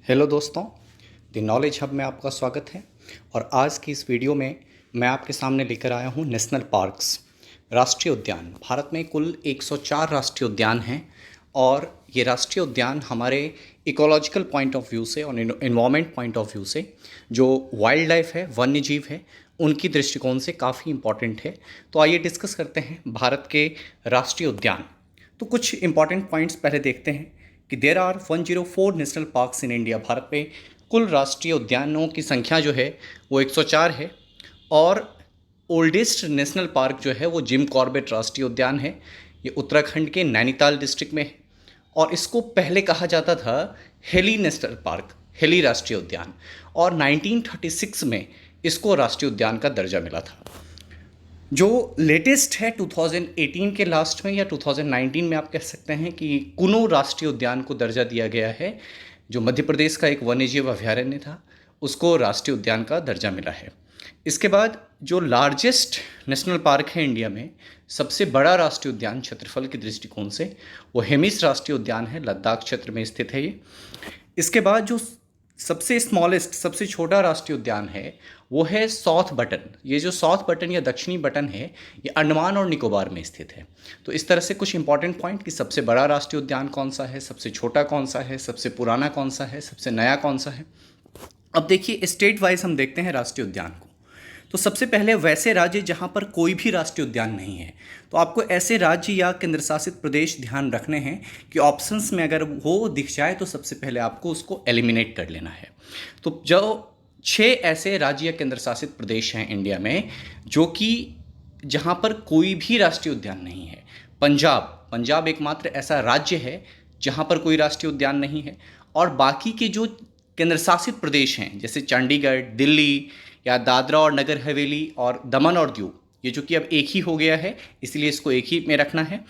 Hello दोस्तों, the knowledge hub में आपका स्वागत है। और आज की इस वीडियो में मैं आपके सामने लेकर आया हूँ नेशनल पार्क्स, राष्ट्रीय उद्यान। भारत में कुल 104 राष्ट्रीय उद्यान हैं और ये राष्ट्रीय उद्यान हमारे इकोलॉजिकल पॉइंट ऑफ व्यू से और इन्वायरमेंट पॉइंट ऑफ व्यू से, जो वाइल्ड लाइफ है, वन्य जीव है, उनकी दृष्टिकोण से काफ़ी इम्पॉर्टेंट है। तो आइए डिस्कस करते हैं भारत के राष्ट्रीय उद्यान। तो कुछ इंपॉर्टेंट पॉइंट्स पहले देखते हैं कि there are 104 national parks in India. भारत में कुल राष्ट्रीय उद्यानों की संख्या जो है वो 104 है। और ओल्डेस्ट नेशनल पार्क जो है वो जिम कॉर्बेट राष्ट्रीय उद्यान है। ये उत्तराखंड के नैनीताल डिस्ट्रिक्ट में है और इसको पहले कहा जाता था हेली नेशनल पार्क, हेली राष्ट्रीय उद्यान। और 1936 में इसको राष्ट्रीय उद्यान का दर्जा मिला था। जो लेटेस्ट है 2018 के लास्ट में या 2019 में आप कह सकते हैं कि कुनो राष्ट्रीय उद्यान को दर्जा दिया गया है। जो मध्य प्रदेश का एक वन्यजीव अभयारण्य था, उसको राष्ट्रीय उद्यान का दर्जा मिला है। इसके बाद जो लार्जेस्ट नेशनल पार्क है इंडिया में, सबसे बड़ा राष्ट्रीय उद्यान क्षेत्रफल के दृष्टिकोण से, वो हेमिस राष्ट्रीय उद्यान है, लद्दाख क्षेत्र में स्थित है ये। इसके बाद जो सबसे स्मॉलेस्ट, सबसे छोटा राष्ट्रीय उद्यान है वो है साउथ बटन। ये जो साउथ बटन या दक्षिणी बटन है, ये अंडमान और निकोबार में स्थित है। तो इस तरह से कुछ इंपॉर्टेंट पॉइंट कि सबसे बड़ा राष्ट्रीय उद्यान कौन सा है, सबसे छोटा कौन सा है, सबसे पुराना कौन सा है, सबसे नया कौन सा है। अब देखिए स्टेट वाइज हम देखते हैं राष्ट्रीय उद्यान को। तो सबसे पहले वैसे राज्य जहाँ पर कोई भी राष्ट्रीय उद्यान नहीं है, तो आपको ऐसे राज्य या केंद्र शासित प्रदेश ध्यान रखने हैं कि ऑप्शंस में अगर वो दिख जाए तो सबसे पहले आपको उसको एलिमिनेट कर लेना है। तो जो 6 ऐसे राज्य या केंद्र शासित प्रदेश हैं इंडिया में जो कि जहाँ पर कोई भी राष्ट्रीय उद्यान नहीं है। पंजाब एकमात्र ऐसा राज्य है जहाँ पर कोई राष्ट्रीय उद्यान नहीं है। और बाकी के जो केंद्र शासित प्रदेश हैं जैसे चंडीगढ़, दिल्ली या दादरा और नगर हवेली और दमन और दीव, ये जो कि अब एक ही हो गया है इसलिए इसको एक ही में रखना है,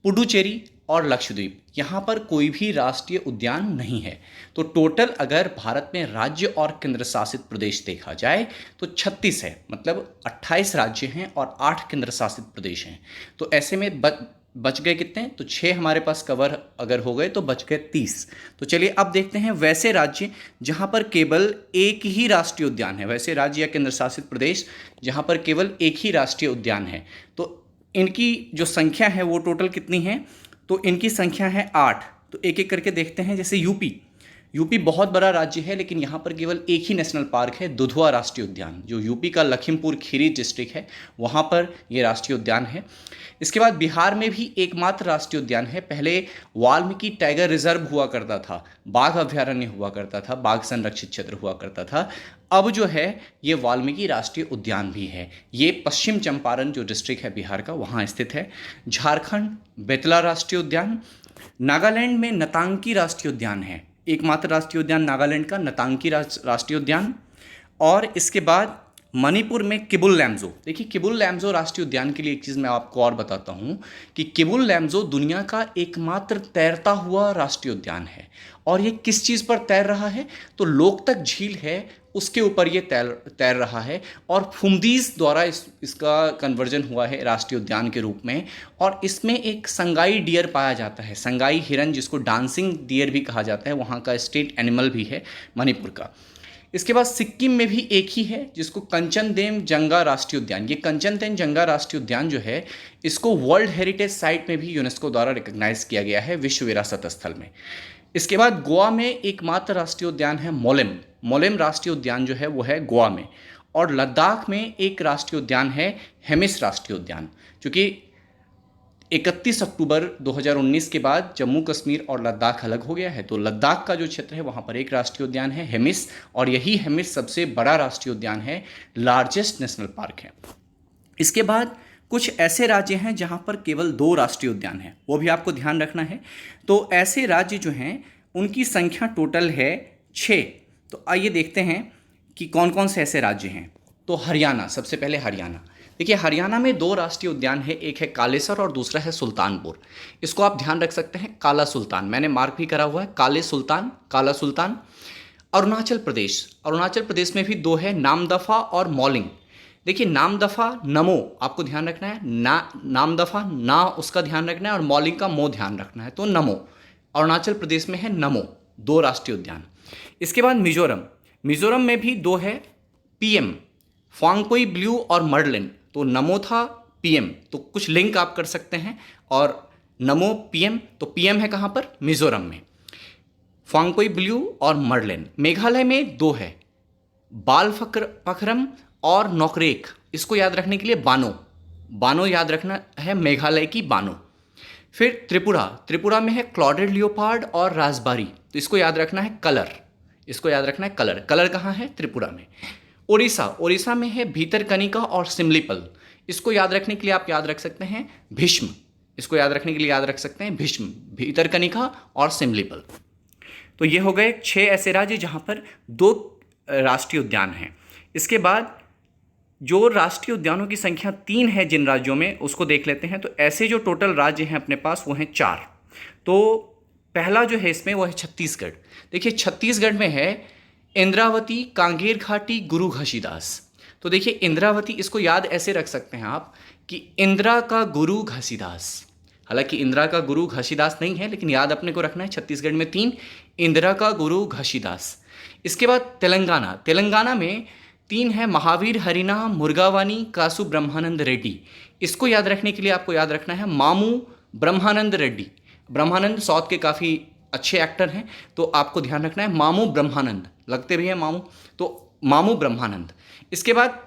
पुडुचेरी और लक्षद्वीप, यहाँ पर कोई भी राष्ट्रीय उद्यान नहीं है। तो टोटल अगर भारत में राज्य और केंद्र शासित प्रदेश देखा जाए तो 36 है, मतलब 28 राज्य हैं और 8 केंद्र शासित प्रदेश हैं। तो ऐसे में बच गए कितने? तो 6 हमारे पास कवर अगर हो गए तो बच गए 30। तो चलिए अब देखते हैं वैसे राज्य जहाँ पर केवल एक ही राष्ट्रीय उद्यान है, वैसे राज्य या केंद्र शासित प्रदेश जहाँ पर केवल एक ही राष्ट्रीय उद्यान है। तो इनकी जो संख्या है वो टोटल कितनी है? तो इनकी संख्या है 8। तो एक एक करके देखते हैं। जैसे यूपी बहुत बड़ा राज्य है लेकिन यहाँ पर केवल एक ही नेशनल पार्क है, दुधवा राष्ट्रीय उद्यान, जो यूपी का लखीमपुर खीरी डिस्ट्रिक्ट है, वहाँ पर ये राष्ट्रीय उद्यान है। इसके बाद बिहार में भी एकमात्र राष्ट्रीय उद्यान है। पहले वाल्मीकि टाइगर रिजर्व हुआ करता था, बाघ अभयारण्य हुआ करता था, बाघ संरक्षित क्षेत्र हुआ करता था। अब जो है ये वाल्मीकि राष्ट्रीय उद्यान भी है। ये पश्चिम चंपारण जो डिस्ट्रिक्ट है बिहार का, वहाँ स्थित है। झारखंड बेतला राष्ट्रीय उद्यान। नागालैंड में नतांगी राष्ट्रीय उद्यान है, एकमात्र राष्ट्रीय उद्यान नागालैंड का नतांगी राष्ट्रीय उद्यान। और इसके बाद मणिपुर में किबुल लैम्जो। देखिए किबुल लैम्जो राष्ट्रीय उद्यान के लिए एक चीज़ मैं आपको और बताता हूँ कि किबुल लैम्जो दुनिया का एकमात्र तैरता हुआ राष्ट्रीय उद्यान है। और ये किस चीज़ पर तैर रहा है? तो लोकतक झील है उसके ऊपर ये तैर रहा है। और फुमदीज द्वारा इसका कन्वर्जन हुआ है राष्ट्रीय उद्यान के रूप में। और इसमें एक संगाई डियर पाया जाता है, संगाई हिरन, जिसको डांसिंग डियर भी कहा जाता है, वहाँ का स्टेट एनिमल भी है मणिपुर का। इसके बाद सिक्किम में भी एक ही है जिसको कंचनदेवजंगा राष्ट्रीय उद्यान। ये कंचनदेवजंगा राष्ट्रीय उद्यान जो है इसको वर्ल्ड हेरिटेज साइट में भी यूनेस्को द्वारा रिकॉग्नाइज किया गया है, विश्व विरासत स्थल में। इसके बाद गोवा में एकमात्र राष्ट्रीय उद्यान है मोलेम राष्ट्रीय उद्यान जो है वो है गोवा में। और लद्दाख में एक राष्ट्रीय उद्यान है हेमिस राष्ट्रीय उद्यान, जो कि 31 अक्टूबर 2019 के बाद जम्मू कश्मीर और लद्दाख अलग हो गया है। तो लद्दाख का जो क्षेत्र है वहाँ पर एक राष्ट्रीय उद्यान है हेमिस, और यही हेमिस सबसे बड़ा राष्ट्रीय उद्यान है, लार्जेस्ट नेशनल पार्क है। इसके बाद कुछ ऐसे राज्य हैं जहाँ पर केवल 2 राष्ट्रीय उद्यान हैं, वो भी आपको ध्यान रखना है। तो ऐसे राज्य जो हैं उनकी संख्या टोटल है 6। तो आइए देखते हैं कि कौन कौन से ऐसे राज्य हैं। तो हरियाणा, सबसे पहले हरियाणा। देखिए हरियाणा में 2 राष्ट्रीय उद्यान है, एक है कालेसर और दूसरा है सुल्तानपुर। इसको आप ध्यान रख सकते हैं, काला सुल्तान, मैंने मार्क भी करा हुआ है, काले सुल्तान, काला सुल्तान। अरुणाचल प्रदेश में भी 2 है, नामदफा और मौलिंग। देखिए नामदफा नमो आपको ध्यान रखना है, नामदफा ना उसका ध्यान रखना है और मौलिंग का मो ध्यान रखना है। तो नमो, अरुणाचल प्रदेश में है नमो, 2 राष्ट्रीय उद्यान। इसके बाद मिजोरम, मिजोरम में भी दो है पीएम, फांगकोई ब्लू और मर्लिन। तो नमो था पीएम, तो कुछ लिंक आप कर सकते हैं, और नमो पीएम, तो पीएम है कहाँ पर, मिजोरम में, फांगकोई ब्लू और मर्लिन। मेघालय में दो है, बाल पखरम और नोकरेक, इसको याद रखने के लिए बानो, बानो याद रखना है, मेघालय की बानो। फिर त्रिपुरा, त्रिपुरा में है क्लॉडेड लियोपार्ड और राजबारी, तो इसको याद रखना है कलर, इसको याद रखना है कलर, कलर कहाँ है, त्रिपुरा में। ओडिशा, ओडिशा में है भीतरकनिका और सिमलीपल, इसको याद रखने के लिए आप याद रख सकते हैं भीष्म, इसको याद रखने के लिए याद रख सकते हैं भीष्म, भीतरकनिका और सिमलीपल। तो ये हो गए 6 ऐसे राज्य जहाँ पर 2 राष्ट्रीय उद्यान हैं। इसके बाद जो राष्ट्रीय उद्यानों की संख्या 3 है जिन राज्यों में, उसको देख लेते हैं। तो ऐसे जो टोटल राज्य हैं अपने पास वो हैं 4। तो पहला जो है इसमें वो है छत्तीसगढ़। देखिए छत्तीसगढ़ में है इंद्रावती, कांगेर घाटी, गुरु घसीदास। तो देखिए इंद्रावती, इसको याद ऐसे रख सकते हैं आप कि इंदिरा का गुरु घसीदास, हालांकि इंदिरा का गुरु घसीदास नहीं है, लेकिन याद अपने को रखना है छत्तीसगढ़ में 3, इंदिरा का गुरु घसीदास। इसके बाद तेलंगाना, तेलंगाना में 3 है महावीर हरिना, मुर्गावानी, कासु ब्रह्मानंद रेड्डी। इसको याद रखने के लिए आपको याद रखना है मामू ब्रह्मानंद रेड्डी। ब्रह्मानंद साउथ के काफ़ी अच्छे एक्टर हैं, तो आपको ध्यान रखना है मामू ब्रह्मानंद, लगते भी हैं मामू, तो मामू ब्रह्मानंद। इसके बाद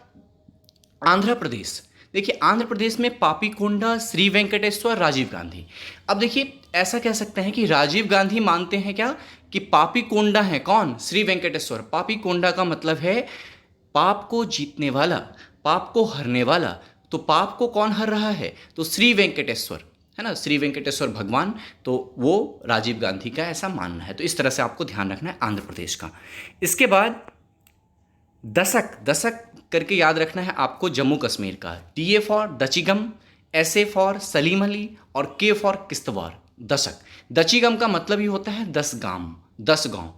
आंध्र प्रदेश, देखिए आंध्र प्रदेश में पापीकोंडा, श्री वेंकटेश्वर, राजीव गांधी। अब देखिए ऐसा कह सकते हैं कि राजीव गांधी मानते हैं क्या कि पापीकोंडा है कौन, श्री वेंकटेश्वर। पापीकोंडा का मतलब है पाप को जीतने वाला, पाप को हरने वाला। तो पाप को कौन हर रहा है, तो श्री वेंकटेश्वर है ना, श्री वेंकटेश्वर भगवान, तो वो राजीव गांधी का ऐसा मानना है। तो इस तरह से आपको ध्यान रखना है आंध्र प्रदेश का। इसके बाद दशक, दशक करके याद रखना है आपको जम्मू कश्मीर का। DA for Dachigam, SA for Salim Ali और K फॉर किश्तवाड़। दशक, दचिगम का मतलब ही होता है 10 गांव, 10 गांव,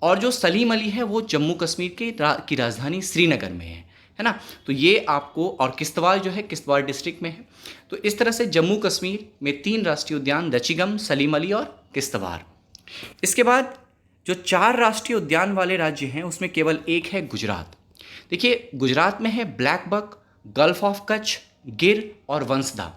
और जो सलीम अली है वो जम्मू कश्मीर की राजधानी श्रीनगर में है ना। तो ये आपको, और किश्तवाड़ जो है किश्तवाड़ डिस्ट्रिक्ट में है। तो इस तरह से जम्मू कश्मीर में 3 राष्ट्रीय उद्यान, दचिगम, सलीम अली और किश्तवाड़। इसके बाद जो 4 राष्ट्रीय उद्यान वाले राज्य हैं उसमें केवल एक है गुजरात। देखिए गुजरात में है blackbuck, Gulf of Kutch, Gir और वंसदा।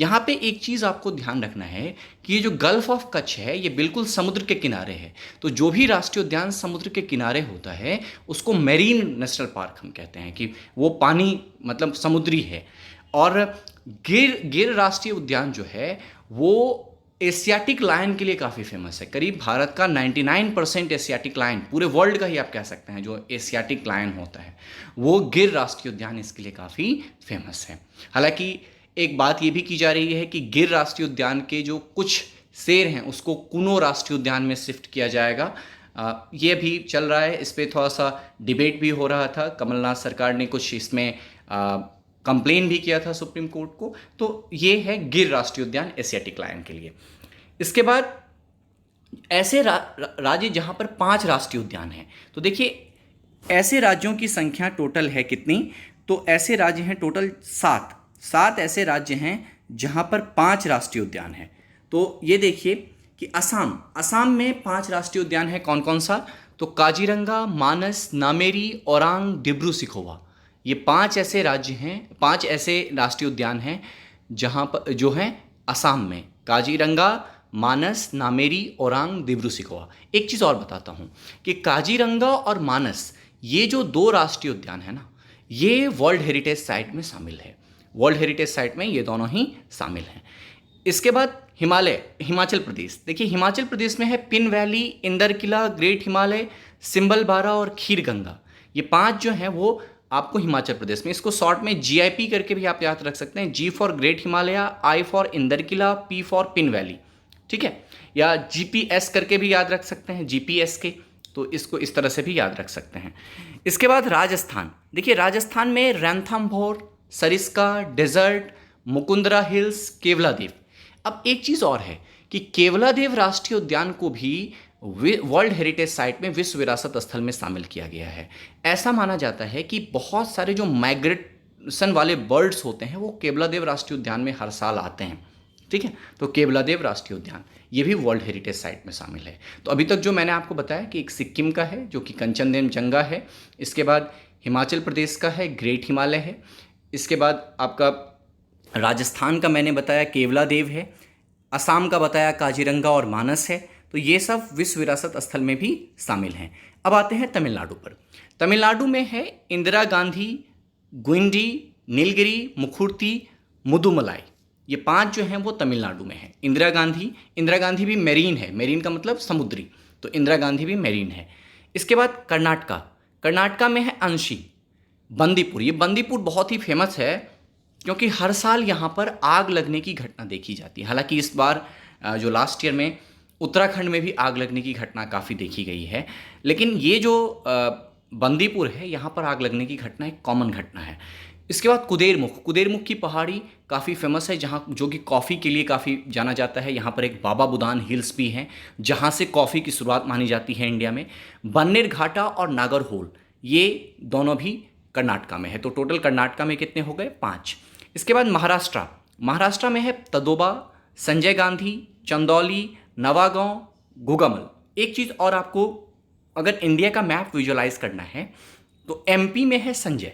यहाँ पे एक चीज़ आपको ध्यान रखना है कि ये जो गल्फ ऑफ कच्छ है ये बिल्कुल समुद्र के किनारे है। तो जो भी राष्ट्रीय उद्यान समुद्र के किनारे होता है उसको मैरीन नेशनल पार्क हम कहते हैं, कि वो पानी मतलब समुद्री है। और गिर राष्ट्रीय उद्यान जो है वो एशियाटिक लायन के लिए काफ़ी फेमस है। करीब भारत का 99% एशियाटिक लायन, पूरे वर्ल्ड का ही आप कह सकते हैं जो एशियाटिक लायन होता है, वो गिर राष्ट्रीय उद्यान इसके लिए काफ़ी फेमस है। हालांकि एक बात ये भी की जा रही है कि गिर राष्ट्रीय उद्यान के जो कुछ शेर हैं उसको कुनो राष्ट्रीय उद्यान में शिफ्ट किया जाएगा। ये भी चल रहा है, इस पर थोड़ा सा डिबेट भी हो रहा था। कमलनाथ सरकार ने कुछ इसमें कंप्लेन भी किया था सुप्रीम कोर्ट को। तो ये है गिर राष्ट्रीय उद्यान एशियाटिक लायन के लिए। इसके बाद ऐसे राज्य जहाँ पर 5 राष्ट्रीय उद्यान हैं, तो देखिए ऐसे राज्यों की संख्या टोटल है कितनी, तो ऐसे राज्य हैं टोटल 7 ऐसे राज्य हैं जहाँ पर 5 राष्ट्रीय उद्यान हैं। तो ये देखिए कि असम में 5 राष्ट्रीय उद्यान है। कौन कौन सा, तो काजीरंगा, मानस, नामेरी, ओरांग, डिब्रू सिखोवा। ये 5 ऐसे राज्य हैं, 5 ऐसे राष्ट्रीय उद्यान हैं जहाँ पर जो हैं असम में, काजीरंगा, मानस, नामेरी, ओरांग, डिब्रू सिखोवा। एक चीज़ और बताता हूँ कि काजीरंगा और मानस ये जो 2 राष्ट्रीय उद्यान है ना, ये वर्ल्ड हेरिटेज साइट में शामिल है। वर्ल्ड हेरिटेज साइट में ये दोनों ही शामिल हैं। इसके बाद हिमाचल प्रदेश, देखिए हिमाचल प्रदेश में है पिन वैली, इंदर किला, ग्रेट हिमालय, सिम्बलबारा और खीर गंगा। ये 5 जो हैं वो आपको हिमाचल प्रदेश में, इसको शॉर्ट में GIP करके भी आप याद रख सकते हैं। G for great Himalaya, I for Inder Qila, P for pin valley, ठीक है, या GPS करके भी याद रख सकते हैं, GPS के, तो इसको इस तरह से भी याद रख सकते हैं। इसके बाद राजस्थान, देखिए राजस्थान में रणथंभौर, सरिस्का, डेजर्ट, मुकुंदरा हिल्स, केवलादेव। अब एक चीज़ और है कि केवलादेव राष्ट्रीय उद्यान को भी वर्ल्ड हेरिटेज साइट में विश्व विरासत स्थल में शामिल किया गया है। ऐसा माना जाता है कि बहुत सारे जो माइग्रेशन वाले बर्ड्स होते हैं वो केवलादेव राष्ट्रीय उद्यान में हर साल आते हैं, ठीक है। तो केवलादेव राष्ट्रीय उद्यान ये भी वर्ल्ड हेरिटेज साइट में शामिल है। तो अभी तक जो मैंने आपको बताया कि एक सिक्किम का है जो कि कंचनजंगा है, इसके बाद हिमाचल प्रदेश का है ग्रेट हिमालय है, इसके बाद आपका राजस्थान का मैंने बताया केवलादेव है, असम का बताया काजीरंगा और मानस है। तो ये सब विश्व विरासत स्थल में भी शामिल हैं। अब आते हैं तमिलनाडु पर। तमिलनाडु में है इंदिरा गांधी, गुइंडी, नीलगिरी, मुखुर्ती, मुदुमलाई। ये 5 जो हैं वो तमिलनाडु में है। इंदिरा गांधी भी मेरीन है, मेरीन का मतलब समुद्री, तो इंदिरा गांधी भी मेरीन है। इसके बाद कर्नाटका में है अंशी, बंदीपुर। ये बंदीपुर बहुत ही फेमस है क्योंकि हर साल यहाँ पर आग लगने की घटना देखी जाती है। हालांकि इस बार जो लास्ट ईयर में उत्तराखंड में भी आग लगने की घटना काफ़ी देखी गई है, लेकिन ये जो बंदीपुर है यहाँ पर आग लगने की घटना एक कॉमन घटना है। इसके बाद कुदेरमुख की पहाड़ी काफ़ी फेमस है, जहाँ जो कि कॉफ़ी के लिए काफ़ी जाना जाता है। यहाँ पर एक बाबा बुदान हिल्स भी हैं जहाँ से कॉफ़ी की शुरुआत मानी जाती है इंडिया में। बन्नेर घाटा और नागरहोल ये दोनों भी कर्नाटका में है। तो टोटल कर्नाटका में कितने हो गए? 5। इसके बाद महाराष्ट्र में है तदोबा, संजय गांधी, चंदौली, नवागांव, गुगामल। एक चीज़ और आपको अगर इंडिया का मैप विजुअलाइज करना है तो एमपी में है संजय,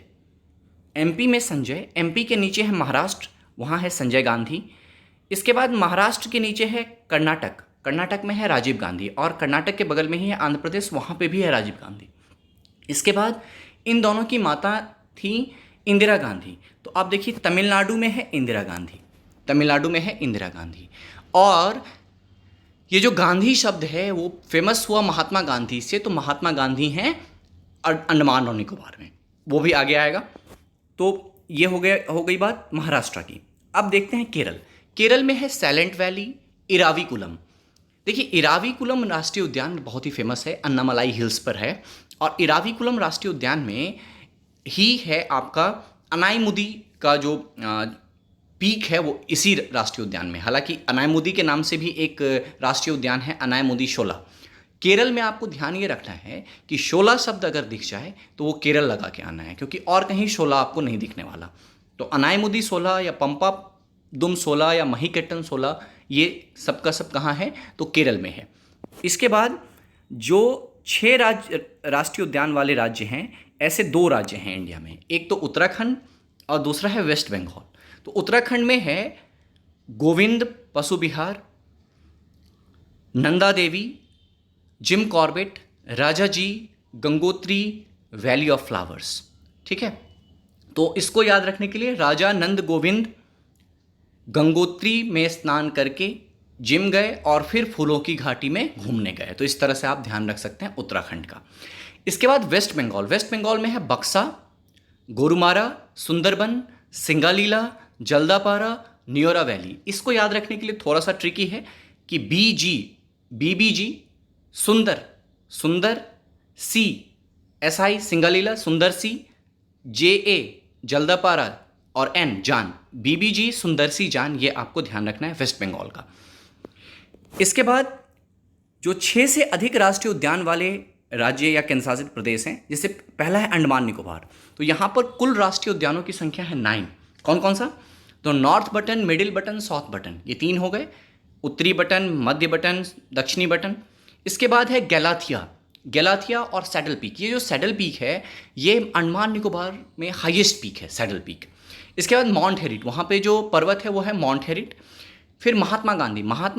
एमपी के नीचे है महाराष्ट्र, वहाँ है संजय गांधी। इसके बाद महाराष्ट्र के नीचे है कर्नाटक में है राजीव गांधी, और कर्नाटक के बगल में ही है आंध्र प्रदेश, वहाँ पे भी है राजीव गांधी। इसके बाद इन दोनों की माता थी इंदिरा गांधी। तो आप देखिए तमिलनाडु में है इंदिरा गांधी, और ये जो गांधी शब्द है वो फेमस हुआ महात्मा गांधी से। तो महात्मा गांधी हैं अंडमान और निकोबार में, वो भी आगे आएगा। तो ये हो गई बात महाराष्ट्र की। अब देखते हैं केरल में है साइलेंट वैली, इराविकुलम। देखिए इराविकुलम राष्ट्रीय उद्यान बहुत ही फेमस है, अन्नामलाई हिल्स पर है, और इराविकुलम राष्ट्रीय उद्यान में ही है आपका अनाईमुदी का जो पीक है वो इसी राष्ट्रीय उद्यान में। हालांकि अनाईमुदी के नाम से भी एक राष्ट्रीय उद्यान है अनाईमुदी शोला। केरल में आपको ध्यान ये रखना है कि शोला शब्द अगर दिख जाए तो वो केरल लगा के आना है, क्योंकि और कहीं शोला आपको नहीं दिखने वाला। तो अनाईमुदी शोला या पंपा दुम शोला या महिकेट्टन शोला, ये सब का सब कहाँ है? तो केरल में है। इसके बाद जो 6 राष्ट्रीय उद्यान वाले राज्य हैं, ऐसे 2 राज्य हैं इंडिया में, एक तो उत्तराखंड और दूसरा है वेस्ट बंगाल। तो उत्तराखंड में है Govind Pashu Vihar, Nanda Devi, Jim Corbett, Raja ji, Gangotri, valley of flowers. ठीक है, तो इसको याद रखने के लिए राजा नंद गोविंद गंगोत्री में स्नान करके जिम गए और फिर फूलों की घाटी में घूमने गए। तो इस तरह से आप ध्यान रख सकते हैं उत्तराखंड का। इसके बाद वेस्ट बंगाल में है बक्सा, गोरुमारा, सुंदरबन, सिंगालीला, जल्दापारा, न्योरा वैली। इसको याद रखने के लिए थोड़ा सा ट्रिकी है कि बीबीजी सुंदर, सी SI सिंगालीला सुंदर सी, JA जल्दापारा और N जान, BBG सुंदर सी जान। ये आपको ध्यान रखना है वेस्ट बंगाल का। इसके बाद जो 6 से अधिक राष्ट्रीय उद्यान वाले राज्य या केंद्रशासित प्रदेश हैं, जैसे पहला है अंडमान निकोबार। तो यहाँ पर कुल राष्ट्रीय उद्यानों की संख्या है 9। कौन सा? तो north button, middle button, south button, ये 3 हो गए। उत्तरी बटन, मध्य बटन, दक्षिणी बटन। इसके बाद है गैलाथिया और सैडल पीक। ये जो सैडल पीक है ये अंडमान निकोबार में हाईएस्ट पीक है, सैडल पीक। इसके बाद माउंट हेरिट, वहाँ पे जो पर्वत है वो है माउंट हेरिट। फिर महात्मा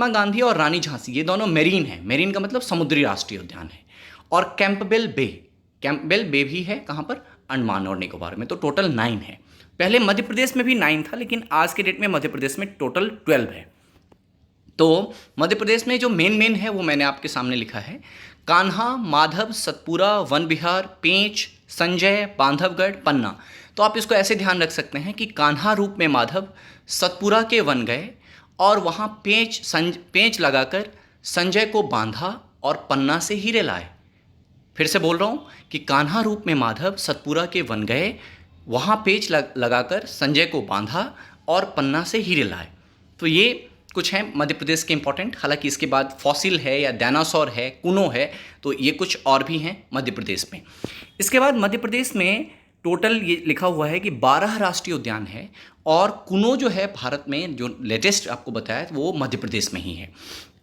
गांधी और रानी झांसी, ये दोनों मेरीन है, मेरीन का मतलब समुद्री राष्ट्रीय उद्यान है। और कैंपबेल बे भी है, कहाँ पर? अंडमान और निकोबार में। तो टोटल 9 है। पहले मध्य प्रदेश में भी 9 था, लेकिन आज के डेट में मध्य प्रदेश में टोटल 12 है। तो मध्य प्रदेश में जो मेन है वो मैंने आपके सामने लिखा है। कान्हा, माधव, सतपुरा, वन विहार, पेंच, संजय, बांधवगढ़, पन्ना। तो आप इसको ऐसे ध्यान रख सकते हैं कि कान्हा रूप में माधव सतपुरा के वन गए और वहाँ पेंच लगाकर संजय को बांधा और पन्ना से हीरे लाए। फिर से बोल रहा हूँ कि कान्हा रूप में माधव सतपुरा के वन गए, वहाँ पेंच लगाकर संजय को बांधा और पन्ना से हीरे लाए। तो ये कुछ हैं मध्य प्रदेश के इंपॉर्टेंट। हालांकि इसके बाद फॉसिल है या डायनासोर है, कुनो है, तो ये कुछ और भी हैं मध्य प्रदेश में। इसके बाद मध्य प्रदेश में टोटल ये लिखा हुआ है कि 12 राष्ट्रीय उद्यान है, और कुनो जो है भारत में जो लेटेस्ट आपको बताया वो मध्य प्रदेश में ही है।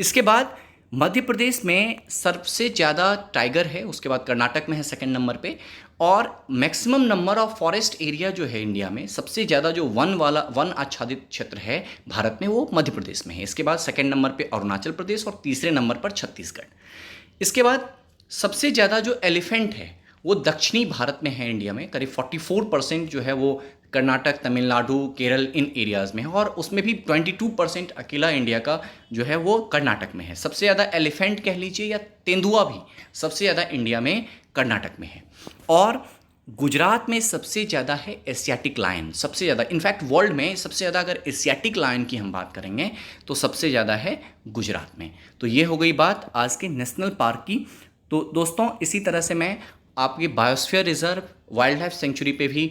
इसके बाद मध्य प्रदेश में सबसे ज़्यादा टाइगर है, उसके बाद कर्नाटक में है सेकंड नंबर पे, और maximum number of forest area जो है इंडिया में सबसे ज़्यादा जो वन आच्छादित क्षेत्र है भारत में वो मध्य प्रदेश में है। इसके बाद सेकंड नंबर पे अरुणाचल प्रदेश और तीसरे नंबर पर छत्तीसगढ़। इसके बाद सबसे ज़्यादा जो एलिफेंट है वो दक्षिणी भारत में है इंडिया में, करीब 44% जो है वो कर्नाटक, तमिलनाडु, केरल इन एरियाज़ में है, और उसमें भी 22% अकेला इंडिया का जो है वो कर्नाटक में है। सबसे ज़्यादा एलिफेंट कह लीजिए या तेंदुआ भी सबसे ज़्यादा इंडिया में कर्नाटक में है। और गुजरात में सबसे ज़्यादा है एशियाटिक लायन, सबसे ज़्यादा, इनफैक्ट वर्ल्ड में सबसे ज़्यादा अगर एशियाटिक लायन की हम बात करेंगे तो सबसे ज़्यादा है गुजरात में। तो ये हो गई बात आज के नेशनल पार्क की। तो दोस्तों इसी तरह से मैं आपके biosphere reserve, wild life sanctuary पे भी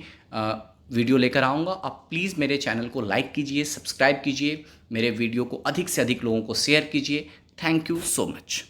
वीडियो लेकर आऊँगा। आप प्लीज़ मेरे चैनल को लाइक कीजिए, सब्सक्राइब कीजिए, मेरे वीडियो को अधिक से अधिक लोगों को शेयर कीजिए। Thank you so much.